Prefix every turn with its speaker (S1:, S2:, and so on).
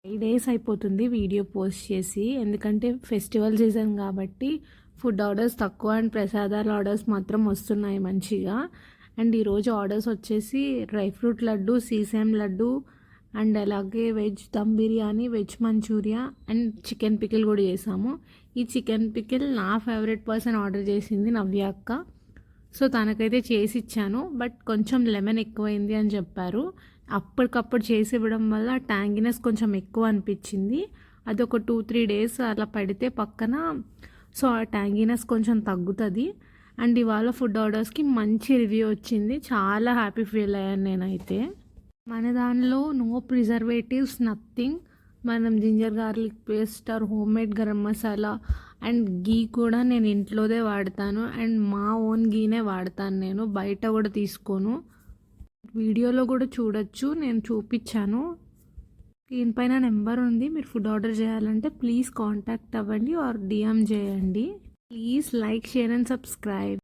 S1: 5 days అయిపోతుంది video post చేసి. ఎందుకంటే ఫెస్టివల్ సీజన్ కాబట్టి ఫుడ్ ఆర్డర్స్ తక్కువ అండ్ ప్రసాదాల ఆర్డర్స్ మాత్రం వస్తున్నాయి మంచిగా. అండ్ ఈరోజు ఆర్డర్స్ వచ్చేసి dry fruit laddu, sesame laddu and అలాగే veg dum biryani, veg manchuria and chicken pickle కూడా చేసాము. ఈ చికెన్ పికిల్ నా ఫేవరెట్ పర్సన్ ఆర్డర్ చేసింది, నవ్య అక్క. సో తనకైతే చేసి ఇచ్చాను. బట్ కొంచెం లెమన్ ఎక్కువైంది అని చెప్పారు. అప్పటికప్పుడు చేసి ఇవ్వడం వల్ల ట్యాంగినెస్ కొంచెం ఎక్కువ అనిపించింది. అది ఒక 2-3 డేస్ అలా పడితే పక్కన సో ఆ ట్యాంగినెస్ కొంచెం తగ్గుతుంది. అండ్ ఇవాళ ఫుడ్ ఆర్డర్స్కి మంచి రివ్యూ వచ్చింది. చాలా హ్యాపీ ఫీల్ అయ్యాను నేనైతే. మన దానిలో నో ప్రిజర్వేటివ్స్, నథింగ్. మనం ginger garlic paste are home made garam masala and ghee కూడా నేను ఇంట్లోదే వాడతాను. అండ్ మా ఓన్ గీనే వాడతాను, నేను బయట కూడా తీసుకోను. వీడియోలో కూడా చూడొచ్చు, నేను చూపించాను. దీనిపైన నెంబర్ ఉంది, మీరు ఫుడ్ ఆర్డర్ చేయాలంటే ప్లీజ్ కాంటాక్ట్ అవ్వండి ఆర్ డిఎం చేయండి. Please like, share and subscribe.